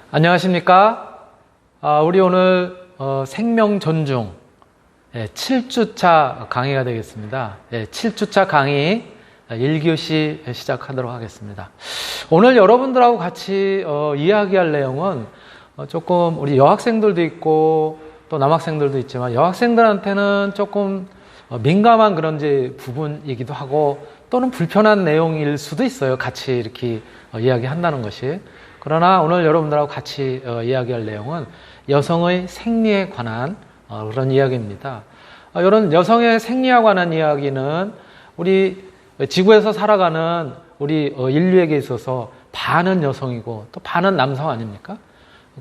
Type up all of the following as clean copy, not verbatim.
안녕하십니까? 우리 오늘 생명 존중 7주차 강의가 되겠습니다. 7주차 강의 1교시 시작하도록 하겠습니다. 오늘 여러분들하고 같이 이야기할 내용은 조금 우리 여학생들도 있고 또 남학생들도 있지만 여학생들한테는 조금 민감한 그런 부분이기도 하고 또는 불편한 내용일 수도 있어요. 같이 이렇게 이야기한다는 것이. 그러나 오늘 여러분들하고 같이 이야기할 내용은 여성의 생리에 관한 그런 이야기입니다. 이런 여성의 생리에 관한 이야기는 우리 지구에서 살아가는 우리 인류에게 있어서 반은 여성이고 또 반은 남성 아닙니까?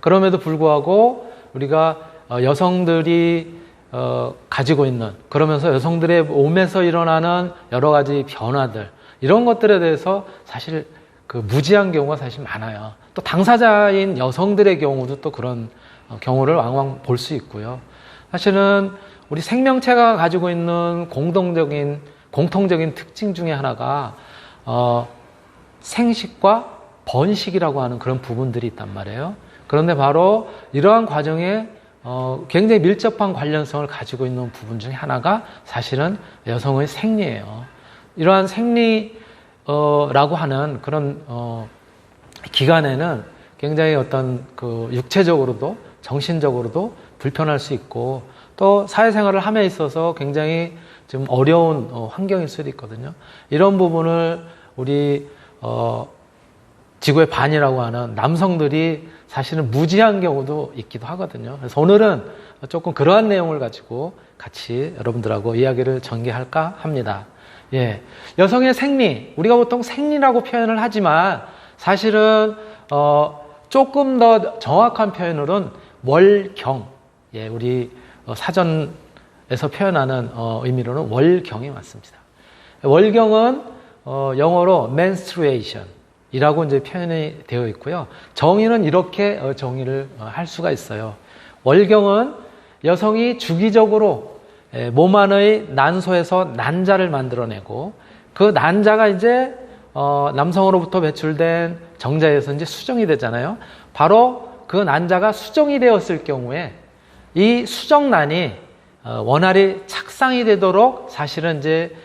그럼에도 불구하고 우리가 여성들이 가지고 있는, 그러면서 여성들의 몸에서 일어나는 여러 가지 변화들, 이런 것들에 대해서 사실 무지한 경우가 사실 많아요. 또 당사자인 여성들의 경우도 또 그런 경우를 왕왕 볼 수 있고요. 사실은 우리 생명체가 가지고 있는 공통적인 특징 중에 하나가 생식과 번식이라고 하는 그런 부분들이 있단 말이에요. 그런데 바로 이러한 과정에 굉장히 밀접한 관련성을 가지고 있는 부분 중에 하나가 사실은 여성의 생리예요. 이러한 생리라고 하는 그런 기간에는 굉장히 어떤 육체적으로도 정신적으로도 불편할 수 있고 또 사회생활을 함에 있어서 굉장히 좀 어려운 환경일 수도 있거든요. 이런 부분을 우리 지구의 반이라고 하는 남성들이 사실은 무지한 경우도 있기도 하거든요. 그래서 오늘은 조금 그러한 내용을 가지고 같이 여러분들하고 이야기를 전개할까 합니다. 여성의 생리, 우리가 보통 생리라고 표현을 하지만 사실은 조금 더 정확한 표현으로는 월경, 우리 사전에서 표현하는 의미로는 월경이 맞습니다. 월경은 영어로 menstruation 이라고 이제 표현이 되어 있고요. 정의는 이렇게 정의를 할 수가 있어요. 월경은 여성이 주기적으로 몸 안의 난소에서 난자를 만들어내고 그 난자가 이제 남성으로부터 배출된 정자에서 이제 수정이 되잖아요. 바로 그 난자가 수정이 되었을 경우에 이 수정란이 원활히 착상이 되도록 사실은 이제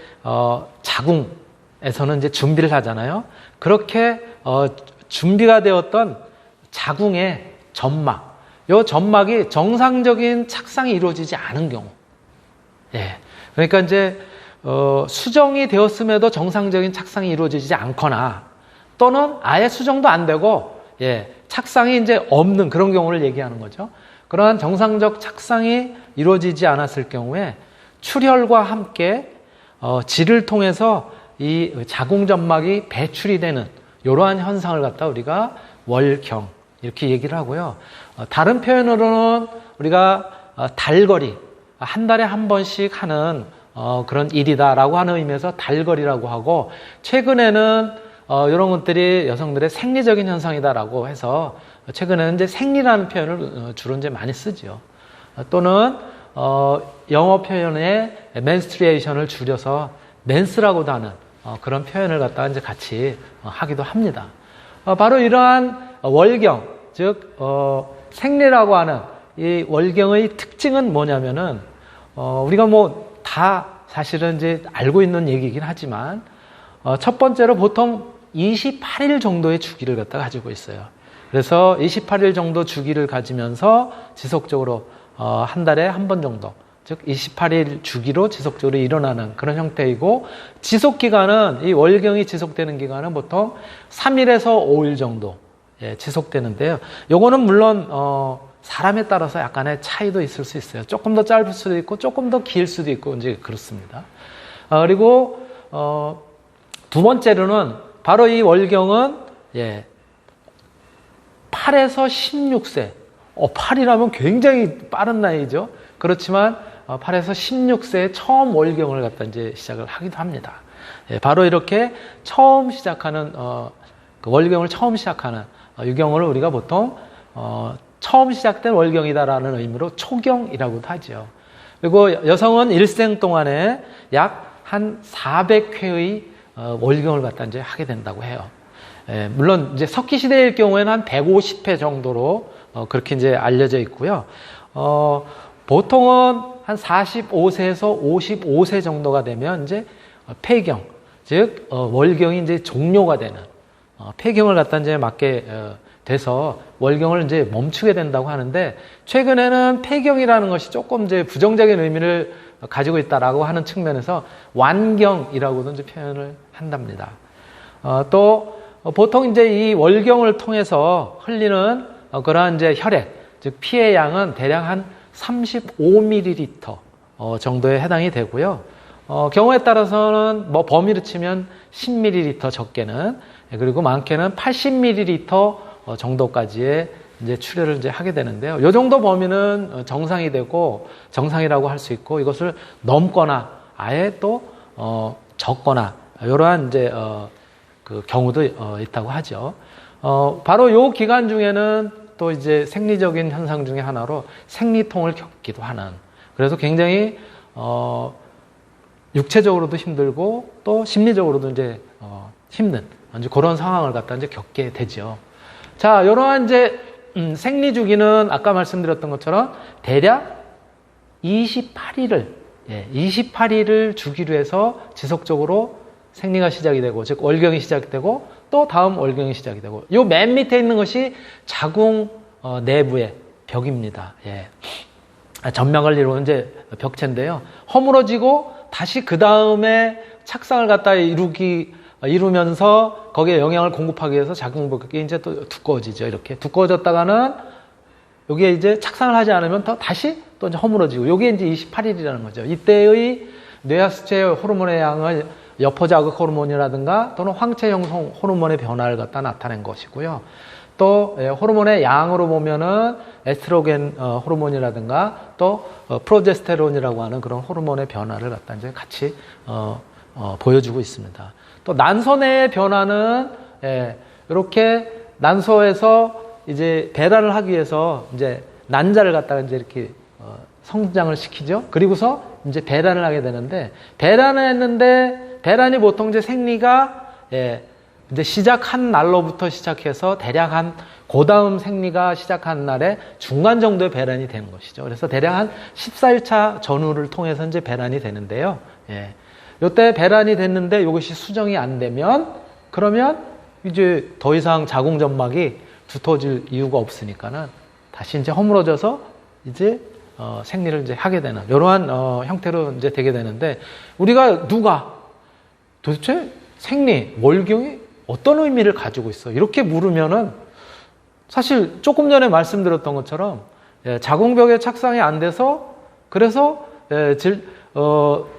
자궁에서는 이제 준비를 하잖아요. 그렇게 준비가 되었던 자궁의 점막, 이 점막이 정상적인 착상이 이루어지지 않은 경우, 그러니까 이제 수정이 되었음에도 정상적인 착상이 이루어지지 않거나 또는 아예 수정도 안 되고 착상이 이제 없는 그런 경우를 얘기하는 거죠. 그러한 정상적 착상이 이루어지지 않았을 경우에 출혈과 함께 질을 통해서 이 자궁점막이 배출이 되는 이러한 현상을 갖다 우리가 월경 이렇게 얘기를 하고요. 다른 표현으로는 우리가 달거리, 한 달에 한 번씩 하는 그런 일이다라고 하는 의미에서 달거리라고 하고, 최근에는 이런 것들이 여성들의 생리적인 현상이다라고 해서 최근에는 이제 생리라는 표현을 주로 이제 많이 쓰죠. 또는 영어 표현에 menstruation을 줄여서 men스라고도 하는 그런 표현을 갖다가 이제 같이 하기도 합니다. 바로 이러한 월경, 즉 생리라고 하는 이 월경의 특징은 뭐냐면은 우리가 다 사실은 이제 알고 있는 얘기이긴 하지만 첫 번째로 보통 28일 정도의 주기를 갖다가 가지고 있어요. 그래서 28일 정도 주기를 가지면서 지속적으로 한 달에 한 번 정도, 즉 28일 주기로 지속적으로 일어나는 그런 형태이고, 지속기간은 이 월경이 지속되는 기간은 보통 3일에서 5일 정도 지속되는데요. 요거는 물론 사람에 따라서 약간의 차이도 있을 수 있어요. 조금 더 짧을 수도 있고 조금 더 길 수도 있고 이제 그렇습니다. 그리고 두 번째로는 바로 이 월경은 8에서 16세, 8이라면 굉장히 빠른 나이죠. 그렇지만 8에서 16세에 처음 월경을 갖다 이제 시작을 하기도 합니다. 바로 이렇게 처음 시작하는 그 월경을 처음 시작하는 유경을 우리가 보통 처음 시작된 월경이다라는 의미로 초경이라고도 하죠. 그리고 여성은 일생 동안에 약 한 400회의 월경을 갖다 이제 하게 된다고 해요. 물론 이제 석기 시대일 경우에는 한 150회 정도로 그렇게 이제 알려져 있고요. 보통은 한 45세에서 55세 정도가 되면 이제 폐경, 즉 월경이 이제 종료가 되는 폐경을 갖다 이제 맞게 돼서 월경을 이제 멈추게 된다고 하는데, 최근에는 폐경이라는 것이 조금 이제 부정적인 의미를 가지고 있다라고 하는 측면에서 완경이라고도 이제 표현을 한답니다. 또 보통 이제 이 월경을 통해서 흘리는 그러한 이제 혈액, 즉 피의 양은 대략 한 35ml 정도에 해당이 되고요. 경우에 따라서는 뭐 범위로 치면 10ml 적게는, 그리고 많게는 80ml 정도까지의 이제 출혈을 이제 하게 되는데요. 이 정도 범위는 정상이 되고 정상이라고 할 수 있고, 이것을 넘거나 아예 또 적거나 이러한 이제 그 경우도 있다고 하죠. 바로 이 기간 중에는 또 이제 생리적인 현상 중에 하나로 생리통을 겪기도 하는, 그래서 굉장히 육체적으로도 힘들고 또 심리적으로도 이제 힘든 이제 그런 상황을 갖다 이제 겪게 되죠. 자, 이러한 이제 생리 주기는 아까 말씀드렸던 것처럼 대략 28일을 주기로 해서 지속적으로 생리가 시작이 되고, 즉 월경이 시작되고 또 다음 월경이 시작이 되고, 요 맨 밑에 있는 것이 자궁 내부의 벽입니다. 점막을 이루는 이제 벽체인데요. 허물어지고 다시 그 다음에 착상을 갖다 이루면서 거기에 영양을 공급하기 위해서 자궁벽이 이제 또 두꺼워지죠. 이렇게 두꺼워졌다가는 여기에 이제 착상을 하지 않으면 다시 또 이제 허물어지고, 요게 이제 28일이라는 거죠. 이때의 뇌하수체 호르몬의 양을 여포자극 호르몬이라든가 또는 황체 형성 호르몬의 변화를 갖다 나타낸 것이고요. 또 호르몬의 양으로 보면은 에스트로겐 호르몬이라든가 또 프로제스테론이라고 하는 그런 호르몬의 변화를 갖다 이제 같이 보여주고 있습니다. 또 난소 내의 변화는 이렇게 난소에서 이제 배란을 하기 위해서 이제 난자를 갖다가 이제 이렇게 성장을 시키죠. 그리고서 이제 배란을 하게 되는데, 배란을 했는데 배란이 보통 이제 생리가 이제 시작한 날로부터 시작해서 대략 한 그 다음 생리가 시작한 날에 중간 정도의 배란이 되는 것이죠. 그래서 대략 한 14일차 전후를 통해서 이제 배란이 되는데요. 요때 배란이 됐는데 이것이 수정이 안 되면, 그러면 이제 더 이상 자궁점막이 두터워질 이유가 없으니까는 다시 이제 허물어져서 이제 생리를 이제 하게 되는 이러한 형태로 이제 되게 되는데, 우리가 도대체 생리, 월경이 어떤 의미를 가지고 있어? 이렇게 물으면은 사실 조금 전에 말씀드렸던 것처럼 자궁벽에 착상이 안 돼서, 그래서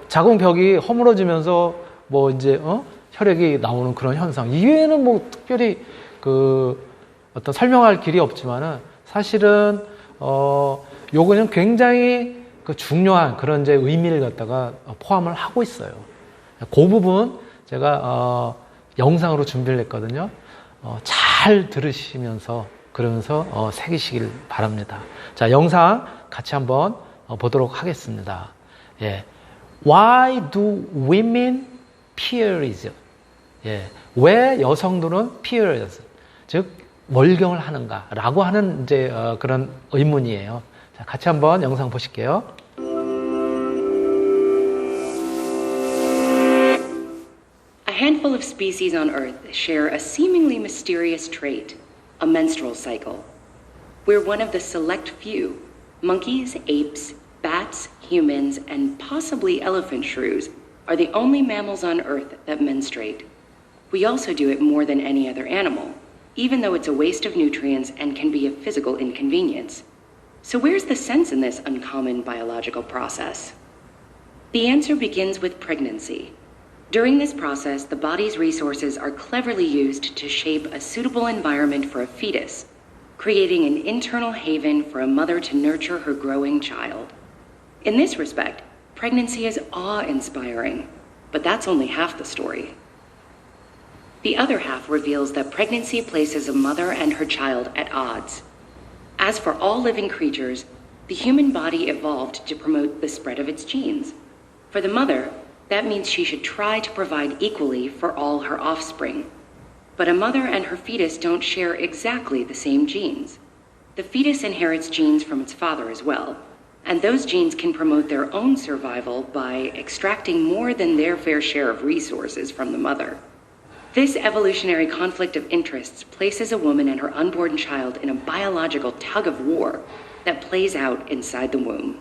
자궁벽이 허물어지면서 뭐 이제 혈액이 나오는 그런 현상, 이외에는 뭐 특별히 어떤 설명할 길이 없지만은, 사실은 요거는 굉장히 중요한 그런 이제 의미를 갖다가 포함을 하고 있어요. 그 부분 제가 영상으로 준비를 했거든요. 잘 들으시면서 그러면서 새기시길 바랍니다. 자, 영상 같이 한번 보도록 하겠습니다. Why do women period? 왜 여성들은 period, 즉 월경을 하는가라고 하는 이제 그런 의문이에요. 자, 같이 한번 영상 보실게요. A handful of species on Earth share a seemingly mysterious trait, a menstrual cycle. We're one of the select few, monkeys, apes, bats, humans, and possibly elephant shrews are the only mammals on Earth that menstruate. We also do it more than any other animal, even though it's a waste of nutrients and can be a physical inconvenience. So where's the sense in this uncommon biological process? The answer begins with pregnancy. During this process, the body's resources are cleverly used to shape a suitable environment for a fetus, creating an internal haven for a mother to nurture her growing child. In this respect, pregnancy is awe-inspiring, but that's only half the story. The other half reveals that pregnancy places a mother and her child at odds. As for all living creatures, the human body evolved to promote the spread of its genes. For the mother, that means she should try to provide equally for all her offspring. But a mother and her fetus don't share exactly the same genes. The fetus inherits genes from its father as well, and those genes can promote their own survival by extracting more than their fair share of resources from the mother. This evolutionary conflict of interests places a woman and her unborn child in a biological tug of war that plays out inside the womb.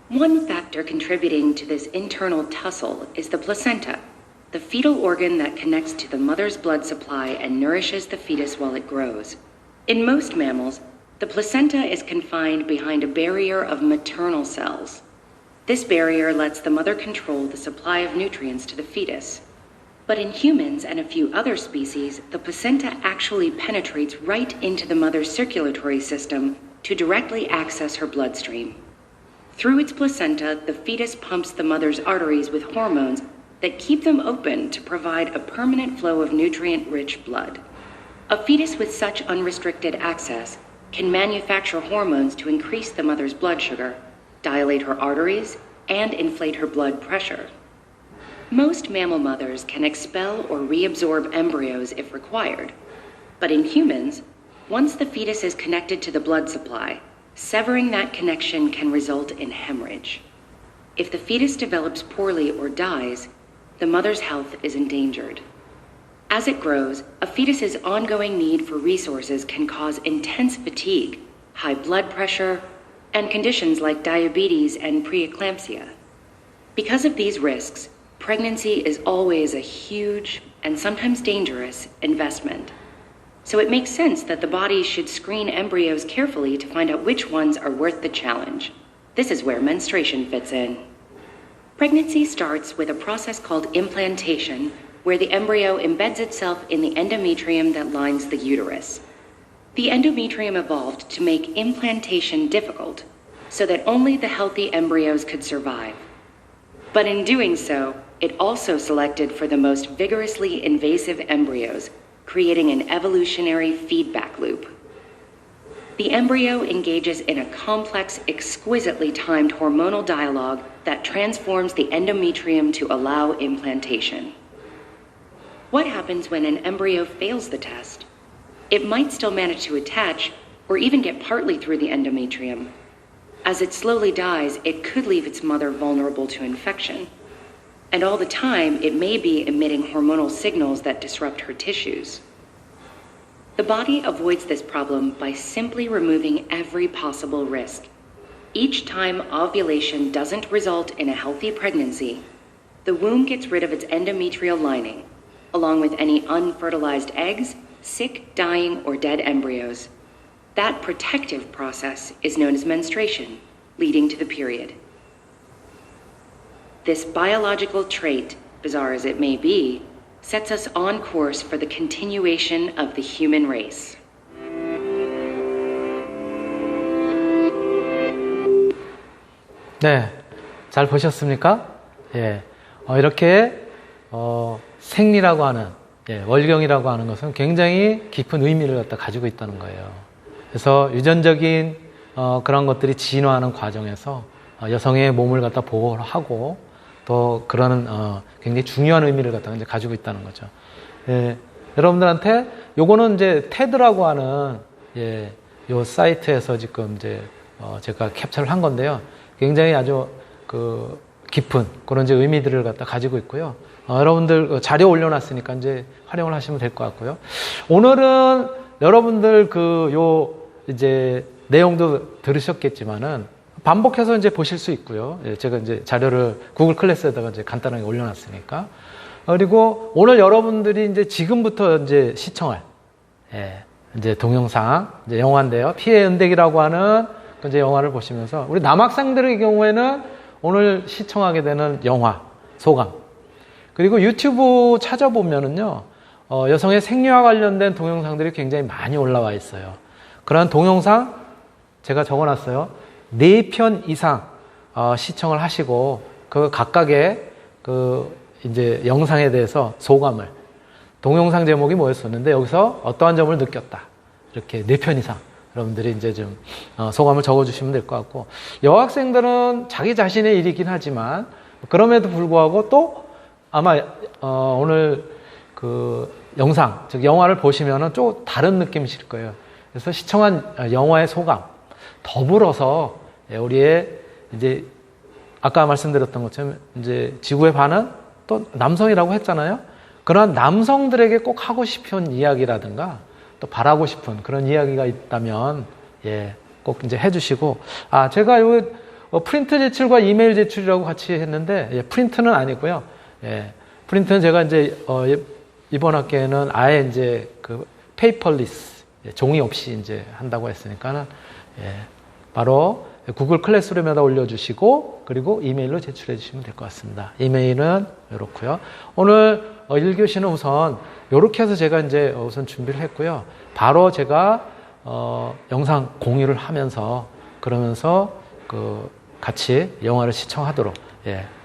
One factor contributing to this internal tussle is the placenta, the fetal organ that connects to the mother's blood supply and nourishes the fetus while it grows. In most mammals, the placenta is confined behind a barrier of maternal cells. This barrier lets the mother control the supply of nutrients to the fetus. But in humans and a few other species, the placenta actually penetrates right into the mother's circulatory system to directly access her bloodstream. Through its placenta, the fetus pumps the mother's arteries with hormones that keep them open to provide a permanent flow of nutrient-rich blood. A fetus with such unrestricted access can manufacture hormones to increase the mother's blood sugar, dilate her arteries, and inflate her blood pressure. Most mammal mothers can expel or reabsorb embryos if required, but in humans, once the fetus is connected to the blood supply, severing that connection can result in hemorrhage. If the fetus develops poorly or dies, the mother's health is endangered. As it grows, a fetus's ongoing need for resources can cause intense fatigue, high blood pressure, and conditions like diabetes and preeclampsia. Because of these risks, pregnancy is always a huge and sometimes dangerous investment. So it makes sense that the body should screen embryos carefully to find out which ones are worth the challenge. This is where menstruation fits in. Pregnancy starts with a process called implantation, where the embryo embeds itself in the endometrium that lines the uterus. The endometrium evolved to make implantation difficult, so that only the healthy embryos could survive. But in doing so, it also selected for the most vigorously invasive embryos, creating an evolutionary feedback loop. The embryo engages in a complex, exquisitely timed hormonal dialogue that transforms the endometrium to allow implantation. What happens when an embryo fails the test? It might still manage to attach or even get partly through the endometrium. As it slowly dies, it could leave its mother vulnerable to infection. And all the time, it may be emitting hormonal signals that disrupt her tissues. The body avoids this problem by simply removing every possible risk. Each time ovulation doesn't result in a healthy pregnancy, the womb gets rid of its endometrial lining, along with any unfertilized eggs, sick, dying, or dead embryos. That protective process is known as menstruation, leading to the period. This biological trait, bizarre as it may be, sets us on course for the continuation of the human race. 네, 잘 보셨습니까? 예, 이렇게 생리라고 하는 월경이라고 하는 것은 굉장히 깊은 의미를 갖다 가지고 있다는 거예요. 그래서 유전적인 그런 것들이 진화하는 과정에서 여성의 몸을 갖다 보호하고 또 그런 굉장히 중요한 의미를 갖다가 이제 가지고 있다는 거죠. 예, 여러분들한테 요거는 이제 테드라고 하는 요 사이트에서 지금 이제 제가 캡처를 한 건데요. 굉장히 아주 깊은 그런 이제 의미들을 갖다 가지고 있고요. 여러분들 자료 올려놨으니까 이제 활용을 하시면 될 것 같고요. 오늘은 여러분들 이제 내용도 들으셨겠지만은 반복해서 이제 보실 수 있고요. 제가 이제 자료를 구글 클래스에다가 이제 간단하게 올려놨으니까. 그리고 오늘 여러분들이 이제 지금부터 이제 시청할 이제 동영상, 이제 영화인데요. 피해 은택이라고 하는 이제 영화를 보시면서 우리 남학생들의 경우에는 오늘 시청하게 되는 영화 소감. 그리고 유튜브 찾아보면은요, 여성의 생리와 관련된 동영상들이 굉장히 많이 올라와 있어요. 그런 동영상 제가 적어놨어요. 4편 이상 시청을 하시고 그 각각의 이제 영상에 대해서 소감을, 동영상 제목이 뭐였었는데 여기서 어떠한 점을 느꼈다, 이렇게 4편 이상 여러분들이 이제 좀 소감을 적어주시면 될 것 같고, 여학생들은 자기 자신의 일이긴 하지만 그럼에도 불구하고 또 아마 오늘 영상, 즉 영화를 보시면은 좀 다른 느낌이실 거예요. 그래서 시청한 영화의 소감, 더불어서 우리의 이제 아까 말씀드렸던 것처럼 이제 지구의 반은 또 남성이라고 했잖아요. 그러한 남성들에게 꼭 하고 싶은 이야기라든가 또 바라고 싶은 그런 이야기가 있다면 꼭 이제 해주시고, 제가 요 프린트 제출과 이메일 제출이라고 같이 했는데 프린트는 아니고요. 프린트는 제가 이제 이번 학기에는 아예 이제 그 페이퍼리스 종이 없이 이제 한다고 했으니까는 바로 구글 클래스룸에다 올려주시고 그리고 이메일로 제출해 주시면 될 것 같습니다. 이메일은 이렇고요. 오늘 1교시는 우선 이렇게 해서 제가 이제 우선 준비를 했고요. 바로 제가 영상 공유를 하면서 그러면서 같이 영화를 시청하도록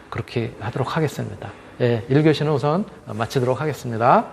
그렇게 하도록 하겠습니다. 1교시는 우선 마치도록 하겠습니다.